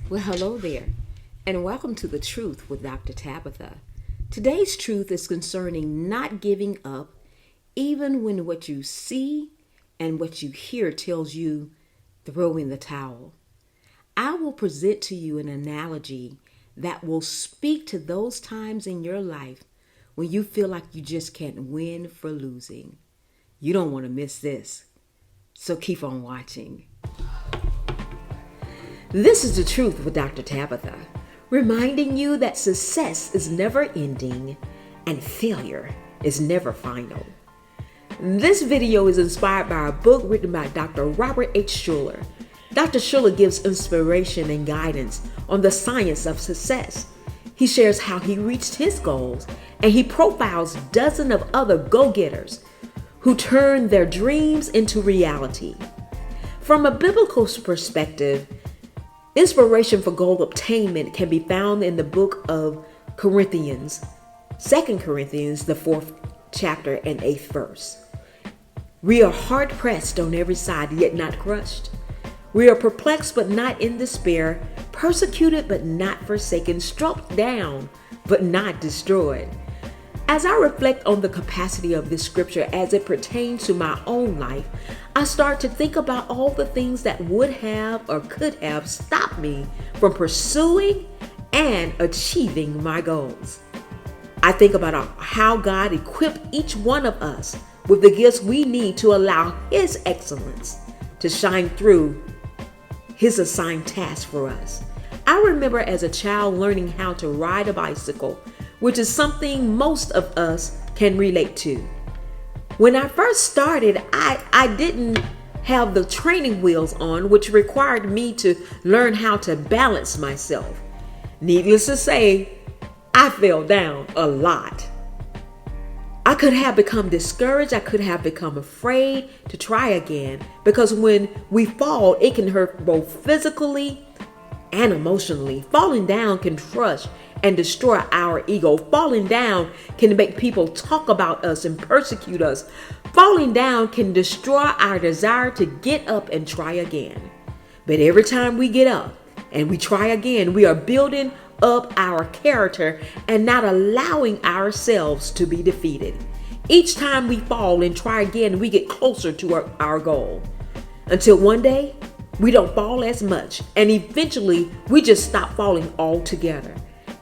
Well, hello there, and welcome to The Truth with Dr. Tabitha. Today's truth is concerning not giving up, even when what you see and what you hear tells you throw in the towel. I will present to you an analogy that will speak to those times in your life when you feel like you just can't win for losing. You don't want to miss this, so keep on watching. This is The Truth with Dr. Tabitha, reminding you that success is never ending and failure is never final. This video is inspired by a book written by Dr. Robert H. Schuller. Dr. Schuller gives inspiration and guidance on the science of success. He shares how he reached his goals, and he profiles dozens of other go-getters who turned their dreams into reality. From a biblical perspective, inspiration for goal obtainment can be found in the book of Corinthians, 2 Corinthians, the 4th chapter and 8th verse. We are hard pressed on every side, yet not crushed. We are perplexed, but not in despair, persecuted, but not forsaken, struck down, but not destroyed. As I reflect on the capacity of this scripture as it pertains to my own life, I start to think about all the things that would have or could have stopped me from pursuing and achieving my goals. I think about how God equipped each one of us with the gifts we need to allow His excellence to shine through His assigned task for us. I remember as a child learning how to ride a bicycle, which is something most of us can relate to. When I first started, I didn't have the training wheels on, which required me to learn how to balance myself. Needless to say, I fell down a lot. I could have become discouraged. I could have become afraid to try again, because when we fall, it can hurt both physically and emotionally. Falling down can crush and destroy our ego. Falling down can make people talk about us and persecute us. Falling down can destroy our desire to get up and try again. But every time we get up and we try again, we are building up our character and not allowing ourselves to be defeated. Each time we fall and try again, we get closer to our goal, until one day we don't fall as much, and eventually we just stop falling altogether.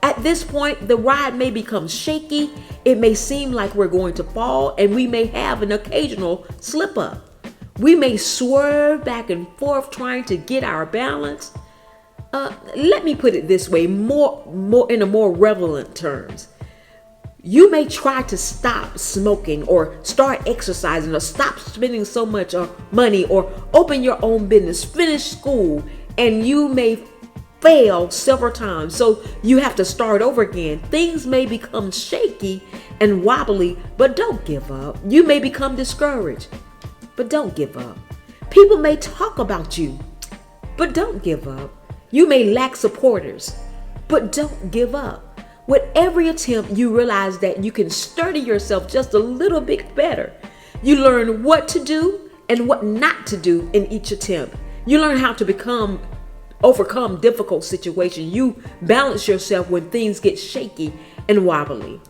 At this point, the ride may become shaky. It may seem like we're going to fall, and we may have an occasional slip up. We may swerve back and forth trying to get our balance. Let me put it this way, more in a more relevant terms. You may try to stop smoking or start exercising or stop spending so much money or open your own business, finish school, and you may fail several times. So you have to start over again. Things may become shaky and wobbly, but don't give up. You may become discouraged, but don't give up. People may talk about you, but don't give up. You may lack supporters, but don't give up. With every attempt, you realize that you can sturdy yourself just a little bit better. You learn what to do and what not to do in each attempt. You learn how to overcome difficult situations. You balance yourself when things get shaky and wobbly.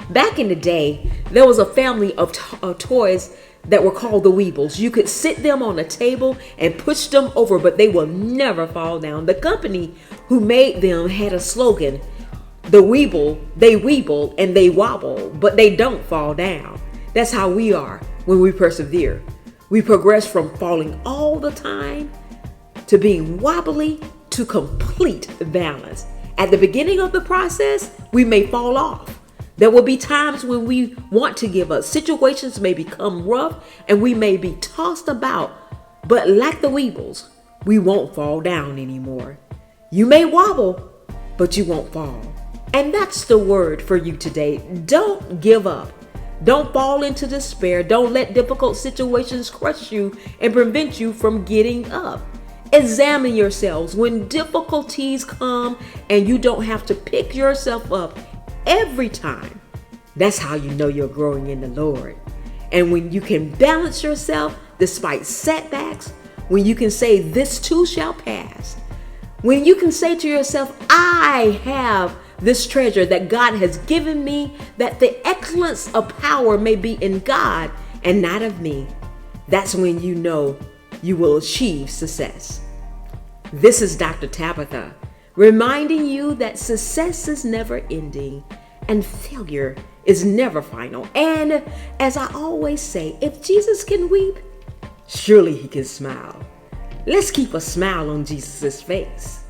Back in the day, there was a family of toys that were called the Wobbles. You could sit them on a table and push them over, but they will never fall down. The company who made them had a slogan: the Wobble, they weeble and they wobble, but they don't fall down. That's how we are when we persevere. We progress from falling all the time to being wobbly to complete balance. At the beginning of the process, we may fall off. There will be times when we want to give up. Situations may become rough and we may be tossed about, but like the Wobbles, we won't fall down anymore. You may wobble, but you won't fall. And that's the word for you today. Don't give up. Don't fall into despair. Don't let difficult situations crush you and prevent you from getting up. Examine yourselves when difficulties come and you don't have to pick yourself up every time. That's how you know you're growing in the Lord. And when you can balance yourself despite setbacks, when you can say this too shall pass, When you can say to yourself, I have this treasure that God has given me, that the excellence of power may be in God and not of me, that's when you know you will achieve success. This is Dr. Tabitha, reminding you that success is never ending and failure is never final. And as I always say, if Jesus can weep, surely he can smile. Let's keep a smile on Jesus' face.